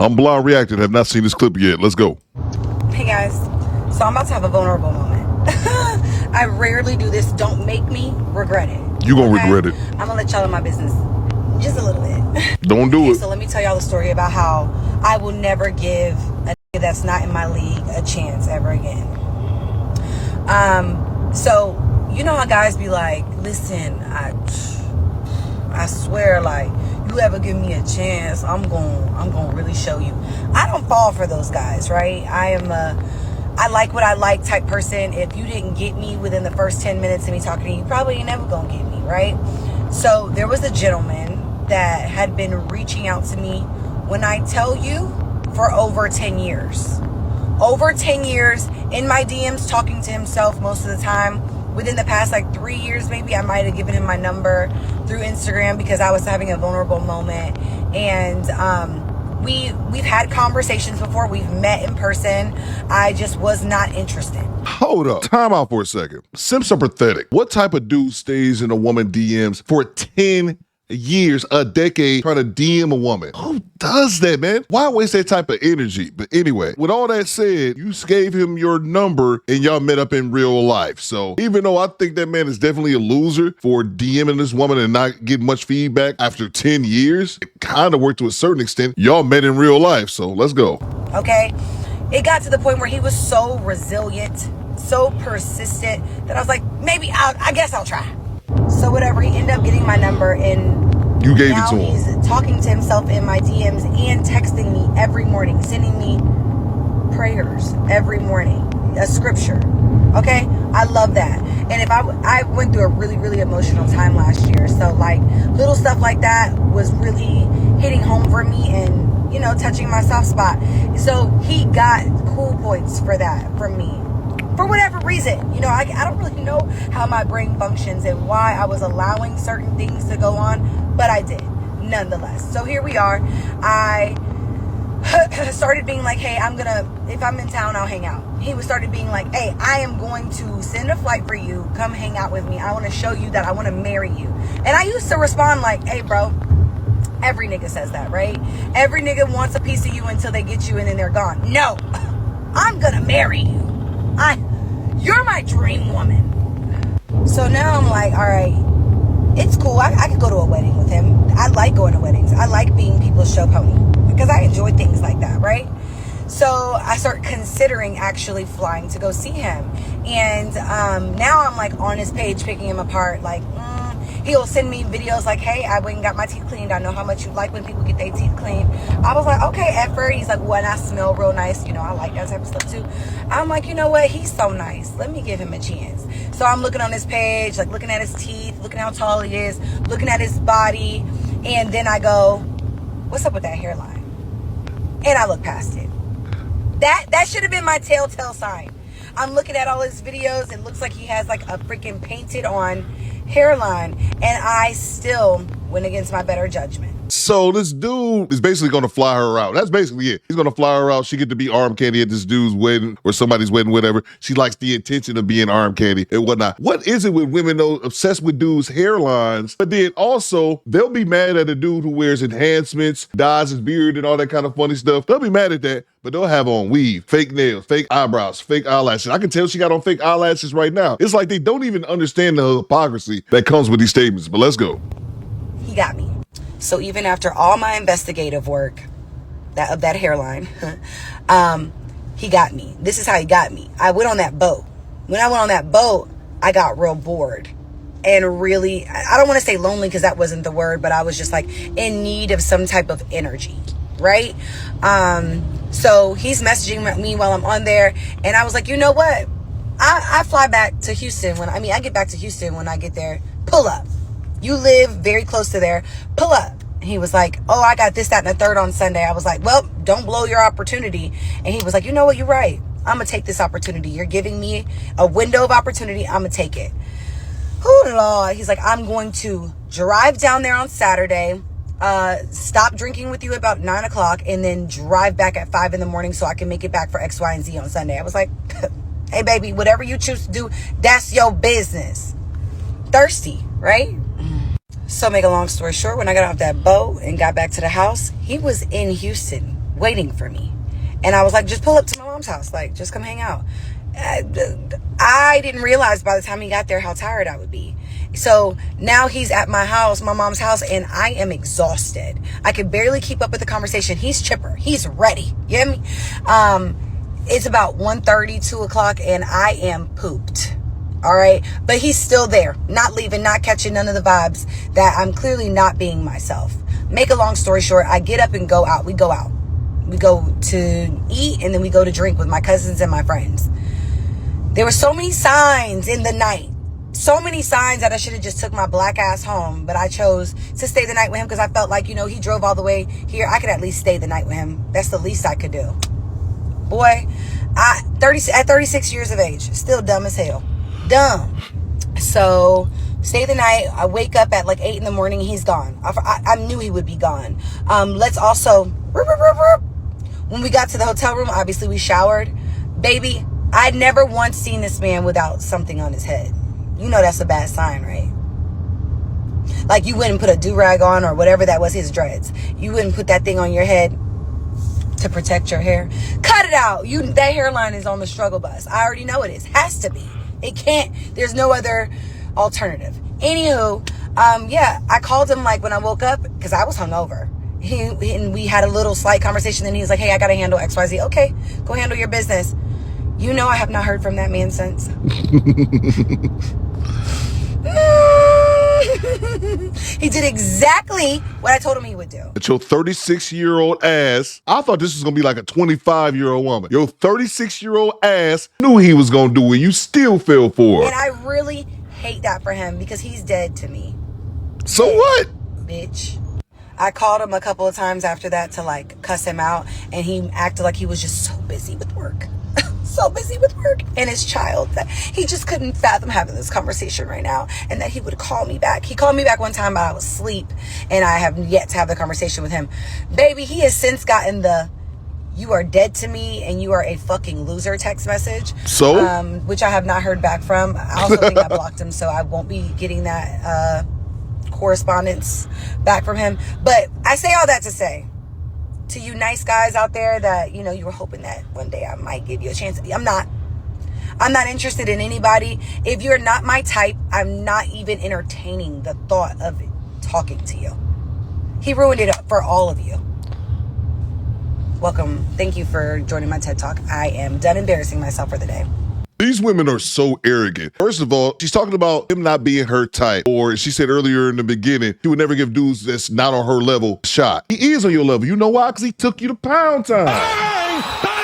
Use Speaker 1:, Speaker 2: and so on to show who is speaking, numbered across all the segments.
Speaker 1: I'm Blind Reactor and have not seen this clip yet. Let's go.
Speaker 2: Hey guys, so I'm about to have a vulnerable moment. I rarely do this. Don't make me regret it.
Speaker 1: You gonna regret it.
Speaker 2: I'm gonna let y'all in my business just a little bit.
Speaker 1: Don't do it.
Speaker 2: So let me tell y'all the story about how I will never give a nigga that's not in my league a chance ever again. So you know how guys be like, listen, I swear, like, you ever give me a chance, I'm gonna really show you. I don't fall for those guys, right? I like what I like type person. If you didn't get me within the first 10 minutes of me talking to you, you probably ain't never gonna get me, right? So there was a gentleman that had been reaching out to me, when I tell you, for over 10 years. Over 10 years in my DMs, talking to himself most of the time. Within the past like 3 years, maybe I might have given him my number through Instagram because I was having a vulnerable moment. And we've had conversations before. We've met in person. I just was not interested.
Speaker 1: Hold up. Time out for a second. Simps are pathetic. What type of dude stays in a woman DMs for 10 years, a decade, trying to DM a woman? Who does that, man? Why waste that type of energy? But anyway, with all that said, you gave him your number and y'all met up in real life. So even though I think that man is definitely a loser for DMing this woman and not getting much feedback after 10 years, it kind of worked to a certain extent. Y'all met in real life, so let's go.
Speaker 2: Okay? It got to the point where he was so resilient, so persistent, that I was like, maybe I guess I'll try. So whatever, he ended up getting my number, and
Speaker 1: you gave
Speaker 2: now
Speaker 1: it to him.
Speaker 2: He's talking to himself in my DMs and texting me every morning, sending me prayers every morning, a scripture. Okay, I love that. And if I went through a really, really emotional time last year, so like little stuff like that was really hitting home for me and, you know, touching my soft spot. So he got cool points for that from me. For whatever reason, you know, I don't really know how my brain functions and why I was allowing certain things to go on, but I did, nonetheless. So here we are. I started being like, hey, if I'm in town, I'll hang out. He started being like, hey, I am going to send a flight for you. Come hang out with me. I want to show you that I want to marry you. And I used to respond like, hey, bro, every nigga says that, right? Every nigga wants a piece of you until they get you in and they're gone. No, I'm going to marry you. You're my dream woman. So now I'm like, all right, it's cool. I could go to a wedding with him. I like going to weddings. I like being people's show pony because I enjoy things like that, right? So I start considering actually flying to go see him. And now I'm like on his page picking him apart, like, he'll send me videos like, hey, I went and got my teeth cleaned. I know how much you like when people get their teeth cleaned. I was like, okay, effort. He's like, well, and I smell real nice. You know, I like that type of stuff too. I'm like, you know what? He's so nice. Let me give him a chance. So I'm looking on his page, like looking at his teeth, looking how tall he is, looking at his body. And then I go, what's up with that hairline? And I look past it. That should have been my telltale sign. I'm looking at all his videos. It looks like he has like a freaking painted on hairline, and I still went against my better judgment.
Speaker 1: So this dude is basically going to fly her out. That's basically it. He's going to fly her out. She get to be arm candy at this dude's wedding or somebody's wedding, whatever. She likes the intention of being arm candy and whatnot. What is it with women, though, obsessed with dudes' hairlines? But then also, they'll be mad at a dude who wears enhancements, dyes his beard and all that kind of funny stuff. They'll be mad at that, but they'll have on weave, fake nails, fake eyebrows, fake eyelashes. I can tell she got on fake eyelashes right now. It's like they don't even understand the hypocrisy that comes with these statements, but let's go.
Speaker 2: He got me. So even after all my investigative work of that hairline, he got me. This is how he got me. I went on that boat. When I went on that boat, I got real bored and really, I don't want to say lonely because that wasn't the word, but I was just like in need of some type of energy, right? So he's messaging me while I'm on there, and I was like, you know what? I fly back to Houston I get back to Houston when I get there. Pull up. You live very close to there. Pull up. He was like, oh, I got this, that, and the third on Sunday. I was like, well, don't blow your opportunity. And he was like, you know what? You're right. I'm going to take this opportunity. You're giving me a window of opportunity. I'm going to take it. Oh, Lord. He's like, I'm going to drive down there on Saturday, stop drinking with you about 9 o'clock, and then drive back at 5 in the morning so I can make it back for X, Y, and Z on Sunday. I was like, hey, baby, whatever you choose to do, that's your business. Thirsty, right? So make a long story short, when I got off that boat and got back to the house, he was in Houston waiting for me. And I was like, just pull up to my mom's house. Like, just come hang out. I didn't realize by the time he got there how tired I would be. So now he's at my house, my mom's house, and I am exhausted. I could barely keep up with the conversation. He's chipper. He's ready. You hear me? It's about 1:30, 2 o'clock, and I am pooped. All right? But he's still there. Not leaving, not catching none of the vibes that I'm clearly not being myself. Make a long story short, I get up and go out. We go out. We go to eat, and then we go to drink with my cousins and my friends. There were so many signs in the night. So many signs that I should have just took my black ass home. But I chose to stay the night with him because I felt like, he drove all the way here. I could at least stay the night with him. That's the least I could do. Boy, at 36 years of age, still dumb as hell. Dumb. So, stay the night. I wake up at like 8 in the morning. He's gone. I knew he would be gone. Let's also... When we got to the hotel room, obviously we showered. Baby, I'd never once seen this man without something on his head. You know that's a bad sign, right? Like you wouldn't put a do-rag on or whatever that was, his dreads. You wouldn't put that thing on your head to protect your hair. Cut it out. That hairline is on the struggle bus. I already know it is. Has to be. It can't. There's no other alternative. Anywho, I called him like when I woke up because I was hungover. And we had a little slight conversation. And he was like, hey, I got to handle XYZ. Okay, go handle your business. I have not heard from that man since. He did exactly what I told him he would do.
Speaker 1: But your 36-year-old ass, I thought this was going to be like a 25-year-old woman. Your 36-year-old ass knew he was going to do it. You still fell for it.
Speaker 2: And I really hate that for him because he's dead to me.
Speaker 1: So
Speaker 2: dead,
Speaker 1: what?
Speaker 2: Bitch. I called him a couple of times after that to like cuss him out. And he acted like he was just so busy with work. So busy with work and his child that he just couldn't fathom having this conversation right now, and that he would call me back. He called me back one time, but I was asleep, and I have yet to have the conversation with him. Baby, he has since gotten the "you are dead to me and you are a fucking loser" text message.
Speaker 1: So?
Speaker 2: Which I have not heard back from. I also think I blocked him, so I won't be getting that correspondence back from him. But I say all that to say, to you nice guys out there that, you were hoping that one day I might give you a chance. I'm not interested in anybody. If you're not my type, I'm not even entertaining the thought of talking to you. He ruined it for all of you. Welcome. Thank you for joining my TED Talk. I am done embarrassing myself for the day.
Speaker 1: These women are so arrogant. First of all, she's talking about him not being her type. Or she said earlier in the beginning, she would never give dudes that's not on her level a shot. He is on your level. You know why? Because he took you to Pound Town.
Speaker 3: Bang! Bang!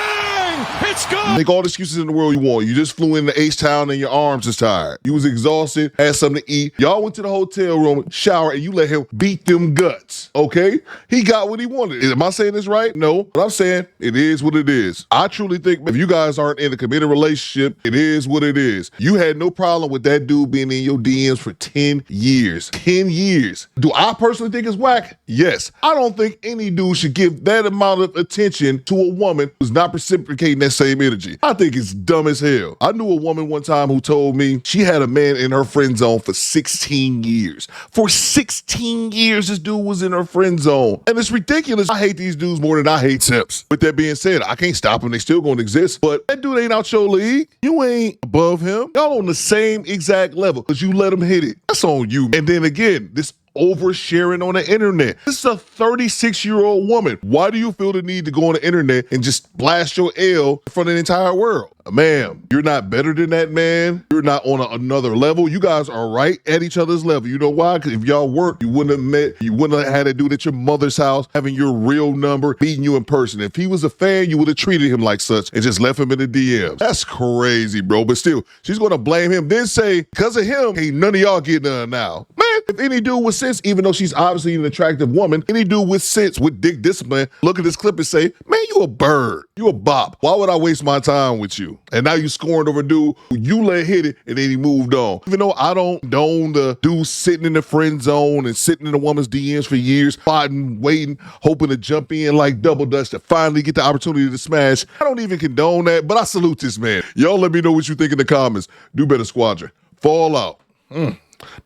Speaker 3: It's good!
Speaker 1: Make all the excuses in the world you want. You just flew into H-Town and your arms is tired. You was exhausted, had something to eat. Y'all went to the hotel room, shower, and you let him beat them guts, okay? He got what he wanted. Am I saying this right? No. But I'm saying it is what it is. I truly think if you guys aren't in a committed relationship, it is what it is. You had no problem with that dude being in your DMs for 10 years. 10 years. Do I personally think it's whack? Yes. I don't think any dude should give that amount of attention to a woman who's not reciprocating that same energy. I think it's dumb as hell. I knew a woman one time who told me she had a man in her friend zone for 16 years. For 16 years, this dude was in her friend zone. And it's ridiculous. I hate these dudes more than I hate simps. With that being said, I can't stop them. They still gonna exist. But that dude ain't out your league. You ain't above him. Y'all on the same exact level because you let him hit it. That's on you. And then again, this oversharing on the internet. This is a 36-year-old woman. Why do you feel the need to go on the internet and just blast your L in front of the entire world? Ma'am, you're not better than that man. You're not on another level. You guys are right at each other's level. You know why? Because if y'all worked, you wouldn't have met, you wouldn't have had a dude at your mother's house having your real number, beating you in person. If he was a fan, you would have treated him like such and just left him in the DMs. That's crazy, bro. But still, she's going to blame him, then say, because of him, ain't none of y'all getting none now. Man, if any dude with sense, even though she's obviously an attractive woman, any dude with sense, with dick discipline, look at this clip and say, man, you a bird. You a bop. Why would I waste my time with you? And now you scoring over a dude who you let hit it and then he moved on. Even though I don't condone the dude sitting in the friend zone and sitting in a woman's DMs for years, fighting, waiting, hoping to jump in like double dutch to finally get the opportunity to smash. I don't even condone that, but I salute this man. Y'all let me know what you think in the comments. Do better, Squadron. Fall out.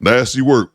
Speaker 1: Nasty work.